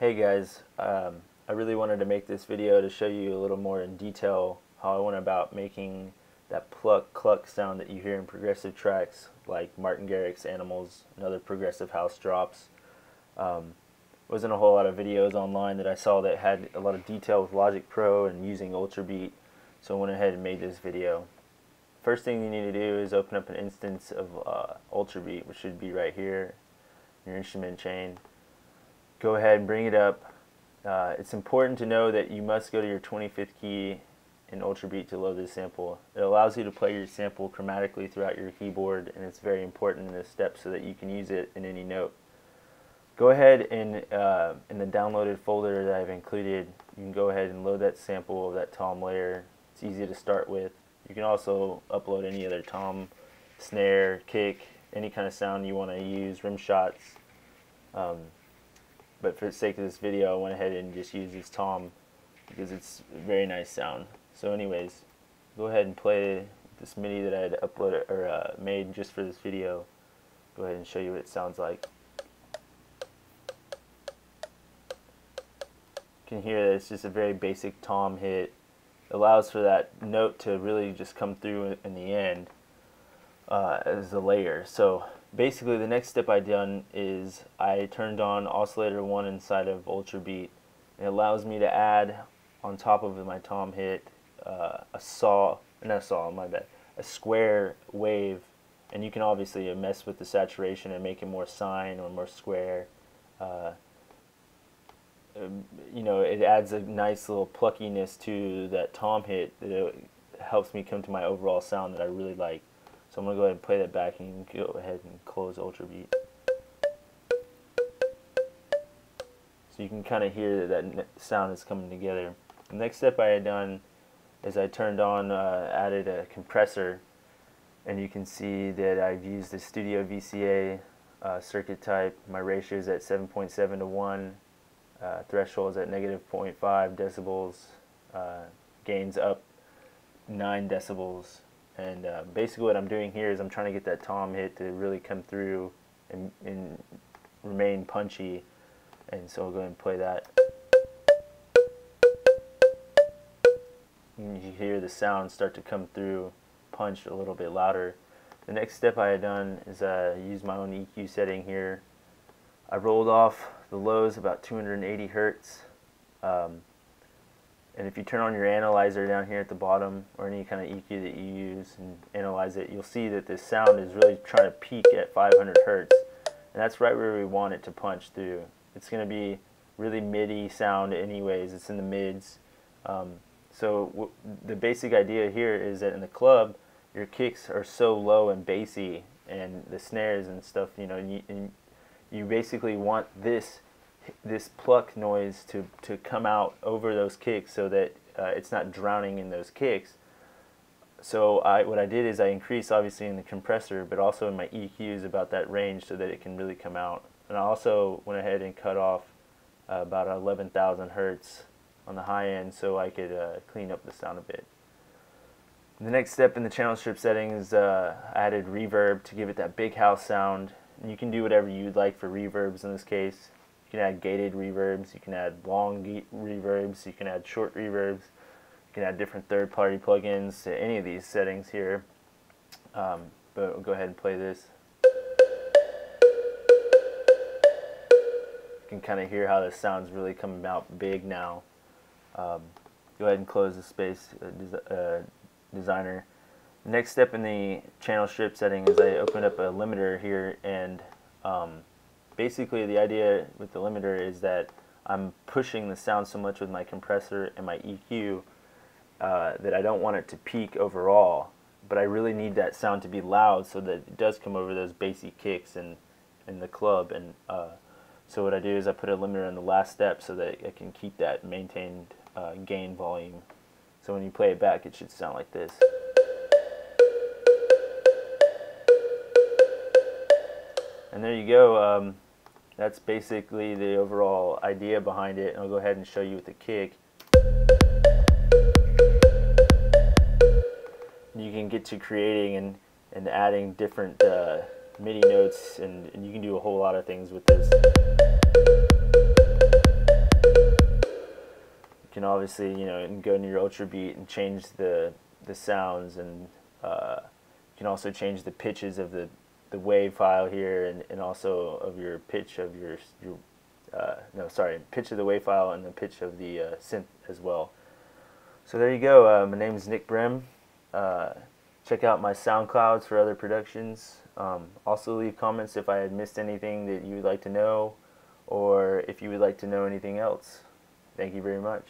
Hey guys, I really wanted to make this video to show you a little more in detail how I went about making that pluck cluck sound that you hear in progressive tracks like Martin Garrix, Animals, and other progressive house drops. Wasn't a whole lot of videos online that I saw that had a lot of detail with Logic Pro and using Ultrabeat, so I went ahead and made this video. First thing you need to do is open up an instance of Ultrabeat, which should be right here in your instrument chain. Go ahead and bring it up. It's important to know that you must go to your 25th key in Ultrabeat to load this sample. It allows you to play your sample chromatically throughout your keyboard, and it's very important in this step so that you can use it in any note. Go ahead and in the downloaded folder that I've included, you can go ahead and load that sample of that tom layer. It's easy to start with. You can also upload any other tom, snare, kick, any kind of sound you want to use, rim shots. But for the sake of this video, I went ahead and just used this tom because it's a very nice sound. So anyways, go ahead and play this MIDI that I had uploaded or made just for this video. Go ahead and show you what it sounds like. You can hear that it's just a very basic tom hit. It allows for that note to really just come through in the end as a layer. So basically the next step I done is I turned on oscillator 1 inside of Ultrabeat. It allows me to add on top of my tom hit a square wave, and you can obviously mess with the saturation and make it more sine or more square. You know, it adds a nice little pluckiness to that tom hit that helps me come to my overall sound that I really like. So I'm going to go ahead and play that back, and you can go ahead and close Ultrabeat. So you can kind of hear that sound is coming together. The next step I had done is I turned on, added a compressor, and you can see that I've used the Studio VCA circuit type. My ratio is at 7.7 to 1. Threshold is at -0.5 decibels. Gains up 9 decibels. And basically what I'm doing here is I'm trying to get that tom hit to really come through and remain punchy. And so I'll go ahead and play that. And you hear the sound start to come through, punch a little bit louder. The next step I had done is use my own EQ setting here. I rolled off the lows about 280 hertz. And if you turn on your analyzer down here at the bottom, or any kind of EQ that you use and analyze it, you'll see that this sound is really trying to peak at 500 hertz. And that's right where we want it to punch through. It's going to be really MIDI sound anyways. It's in the mids. So the basic idea here is that in the club, your kicks are so low and bassy, and the snares and stuff, you know, and you basically want this pluck noise to come out over those kicks so that it's not drowning in those kicks. So what I did is I increased obviously in the compressor, but also in my EQs about that range so that it can really come out. And I also went ahead and cut off about 11,000 hertz on the high end so I could clean up the sound a bit. The next step in the channel strip settings, I added reverb to give it that big house sound. And you can do whatever you'd like for reverbs in this case. You can add gated reverbs, you can add long reverbs, you can add short reverbs, you can add different third-party plugins to any of these settings here. But we'll go ahead and play this. You can kind of hear how the sound's really coming out big now. Go ahead and close the space designer. The next step in the channel strip setting is I open up a limiter here, and basically the idea with the limiter is that I'm pushing the sound so much with my compressor and my EQ that I don't want it to peak overall, but I really need that sound to be loud so that it does come over those bassy kicks in the club. And so what I do is I put a limiter in the last step so that I can keep that maintained gain volume. So when you play it back, it should sound like this. And there you go. That's basically the overall idea behind it. And I'll go ahead and show you with the kick. You can get to creating and adding different MIDI notes, and you can do a whole lot of things with this. can obviously, you know, and go into your Ultrabeat and change the sounds, and you can also change the pitches of the wave file here, and also of your pitch of your no, sorry, pitch of the wave file and the pitch of the synth as well. So there you go. My name is Nick Brim. Check out my SoundClouds for other productions. Also leave comments if I had missed anything that you would like to know, or if you would like to know anything else. Thank you very much.